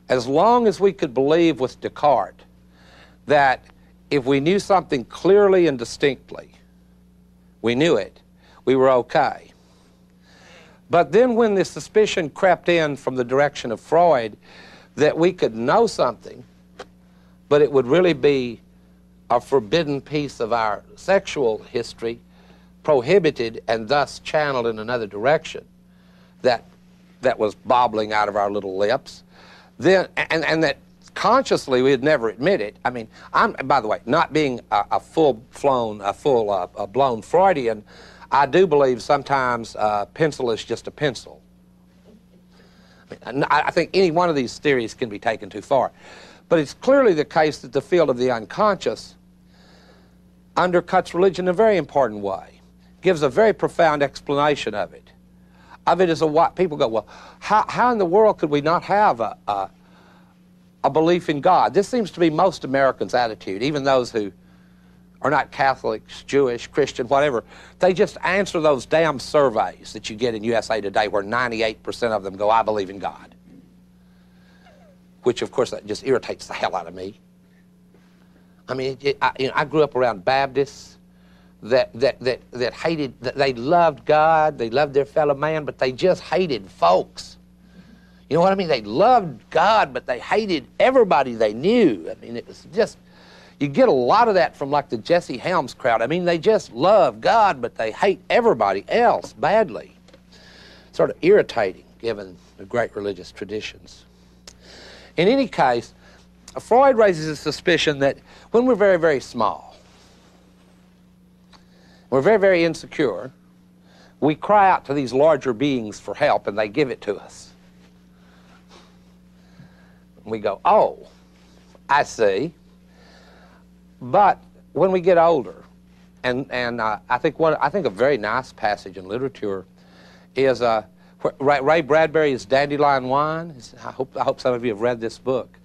As long as we could believe with Descartes that if we knew something clearly and distinctly, we knew it, we were okay. But then when the suspicion crept in from the direction of Freud that we could know something, but it would really be a forbidden piece of our sexual history, prohibited and thus channeled in another direction, that was bobbling out of our little lips, then, and that consciously we'd never admit it. I mean, I'm, by the way, not being a full-blown Freudian, I do believe sometimes pencil is just a pencil. I think any one of these theories can be taken too far. But it's clearly the case that the field of the unconscious undercuts religion in a very important way, gives a very profound explanation of it. Of it as a what people go, well, how in the world could we not have a belief in God? This seems to be most Americans' attitude, even those who are not Catholics, Jewish, Christian, whatever. They just answer those damn surveys that you get in USA Today where 98% of them go, I believe in God. Which, of course, that just irritates the hell out of me. I mean, I grew up around Baptists that hated, that they loved God, they loved their fellow man, but they just hated folks. You know what I mean? They loved God, but they hated everybody they knew. I mean, it was just, you get a lot of that from like the Jesse Helms crowd. I mean, they just love God, but they hate everybody else badly. Sort of irritating, given the great religious traditions. In any case, Freud raises a suspicion that when we're very, very small, we're very, very insecure, we cry out to these larger beings for help and they give it to us. And we go, oh, I see. But when we get older, and I think a very nice passage in literature is Ray Bradbury's Dandelion Wine. I hope some of you have read this book.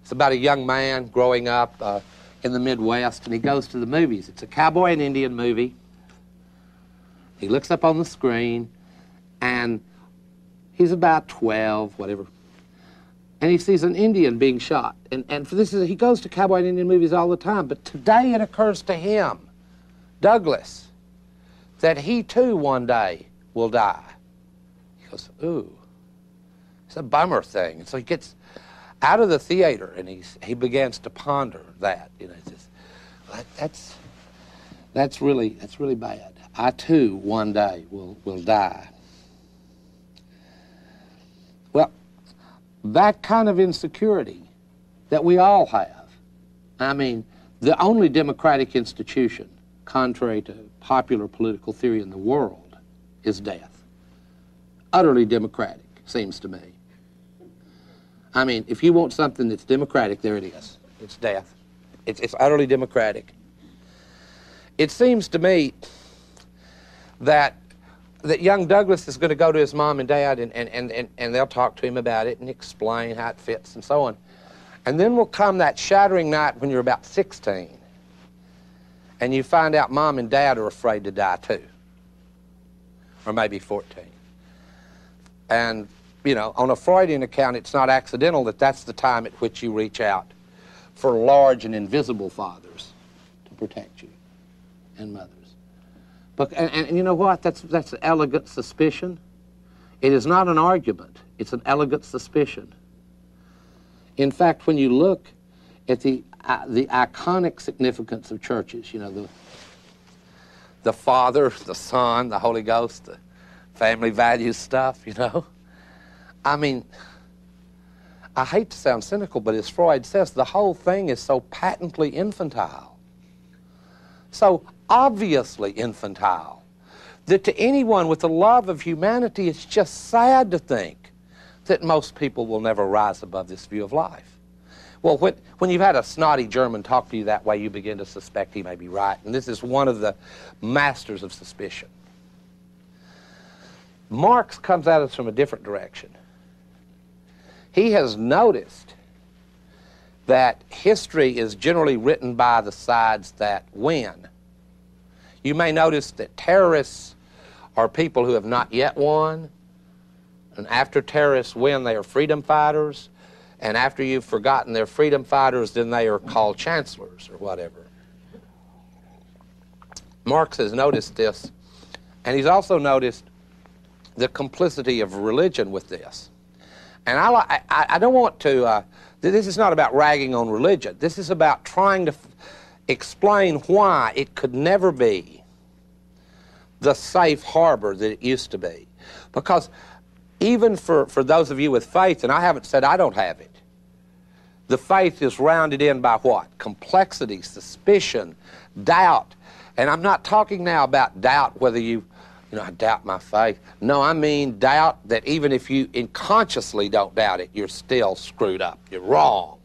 It's about a young man growing up in the Midwest, and he goes to the movies. It's a cowboy and Indian movie. He looks up on the screen, and he's about 12, whatever, and he sees an Indian being shot. And for this, he goes to cowboy and Indian movies all the time, but today it occurs to him, Douglas, that he too one day will die. He goes, ooh, it's a bummer thing. And so he gets out of the theater and he begins to ponder that. You know, just, that's really bad. I too one day will die. Well, that kind of insecurity that we all have. I mean, the only democratic institution, contrary to popular political theory in the world, is death. Utterly democratic, seems to me. I mean, if you want something that's democratic, there it is. It's death. It's utterly democratic. It seems to me that young Douglas is going to go to his mom and dad and they'll talk to him about it and explain how it fits and so on. And then will come that shattering night when you're about 16 and you find out mom and dad are afraid to die too, or maybe 14. And, you know, on a Freudian account, it's not accidental that that's the time at which you reach out for large and invisible fathers to protect you, and mothers. But, and you know what? That's an elegant suspicion. It is not an argument. It's an elegant suspicion. In fact, when you look at the iconic significance of churches, you know, the Father, the Son, the Holy Ghost, the family values stuff, you know. I mean, I hate to sound cynical, but as Freud says, the whole thing is so patently infantile, so obviously infantile, that to anyone with a love of humanity, it's just sad to think that most people will never rise above this view of life. Well, when you've had a snotty German talk to you that way, you begin to suspect he may be right, and this is one of the masters of suspicion. Marx comes at us from a different direction. He has noticed that history is generally written by the sides that win. You may notice that terrorists are people who have not yet won, and after terrorists win, they are freedom fighters. And after you've forgotten they're freedom fighters, then they are called chancellors or whatever. Marx has noticed this, and he's also noticed the complicity of religion with this. And I don't want to, this is not about ragging on religion. This is about trying to explain why it could never be the safe harbor that it used to be. Because even for those of you with faith, and I haven't said I don't have it, the faith is rounded in by what? Complexity, suspicion, doubt. And I'm not talking now about doubt whether I doubt my faith. No, I mean doubt that even if you unconsciously don't doubt it, you're still screwed up. You're wrong.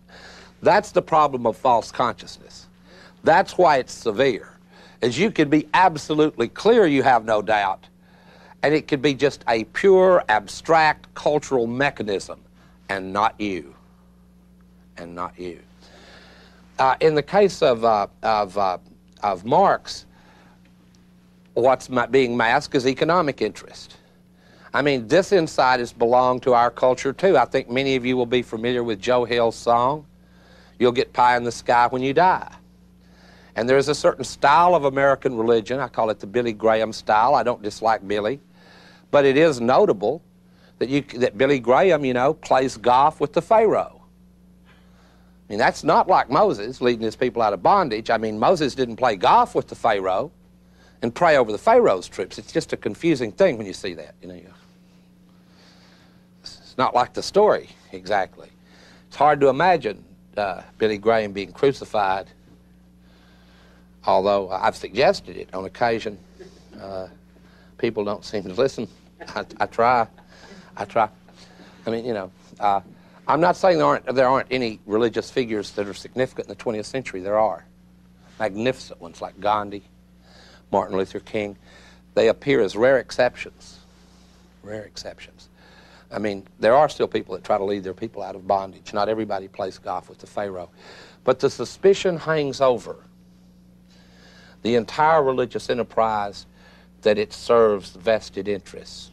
That's the problem of false consciousness. That's why it's severe. As you can be absolutely clear you have no doubt, and it could be just a pure, abstract cultural mechanism, and not you. And not you. In the case of Marx, what's being masked is economic interest. I mean, this insight has belonged to our culture too. I think many of you will be familiar with Joe Hill's song, "You'll get pie in the sky when you die." And there is a certain style of American religion, I call it the Billy Graham style. I don't dislike Billy, but it is notable that Billy Graham, plays golf with the Pharaoh. I mean, that's not like Moses leading his people out of bondage. I mean, Moses didn't play golf with the Pharaoh and pray over the Pharaoh's troops. It's just a confusing thing when you see that. It's not like the story, exactly. It's hard to imagine Billy Graham being crucified, although I've suggested it on occasion. People don't seem to listen. I try. I mean, I'm not saying there aren't any religious figures that are significant in the 20th century. There are. Magnificent ones like Gandhi, Martin Luther King. They appear as rare exceptions. Rare exceptions. I mean, there are still people that try to lead their people out of bondage. Not everybody plays golf with the Pharaoh. But the suspicion hangs over the entire religious enterprise that it serves vested interests,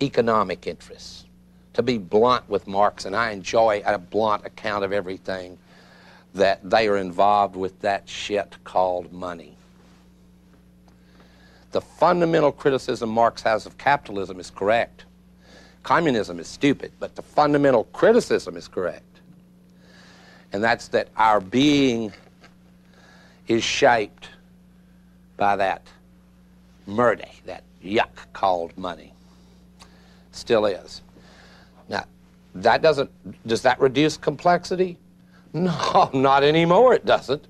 economic interests. To be blunt with Marx, and I enjoy a blunt account of everything, that they are involved with that shit called money. The fundamental criticism Marx has of capitalism is correct. Communism is stupid, but the fundamental criticism is correct. And that's that our being is shaped by that murder, that yuck called money. Still is. Now, does that reduce complexity? No, not anymore, it doesn't.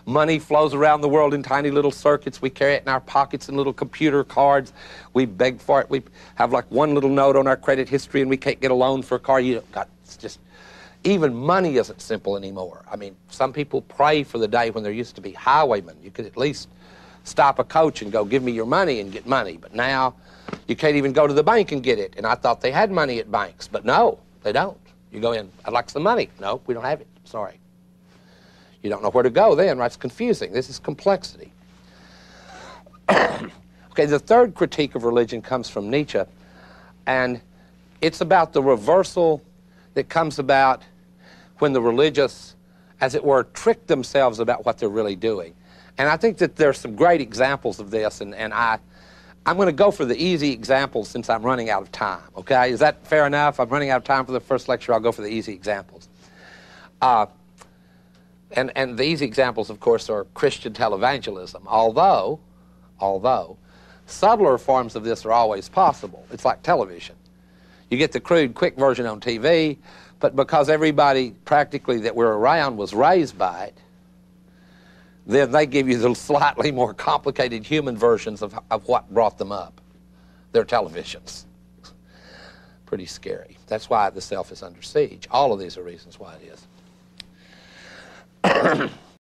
Money flows around the world in tiny little circuits. We carry it in our pockets in little computer cards. We beg for it. We have like one little note on our credit history and we can't get a loan for a car. It's just, even money isn't simple anymore. I mean, some people pray for the day when there used to be highwaymen. You could at least stop a coach and go, "Give me your money," and get money. But now, you can't even go to the bank and get it. And I thought they had money at banks, but no, they don't. You go in, "I'd like some money." "No, we don't have it. Sorry." You don't know where to go then, right? It's confusing. This is complexity. Okay, the third critique of religion comes from Nietzsche, and it's about the reversal that comes about when the religious, as it were, trick themselves about what they're really doing. And I think that there's some great examples of this, and I'm going to go for the easy examples since I'm running out of time, okay? Is that fair enough? I'm running out of time for the first lecture. I'll go for the easy examples. And the easy examples, of course, are Christian televangelism, although subtler forms of this are always possible. It's like television. You get the crude, quick version on TV, but because everybody practically that we're around was raised by it, then they give you the slightly more complicated human versions of what brought them up, their televisions. Pretty scary. That's why the self is under siege. All of these are reasons why it is.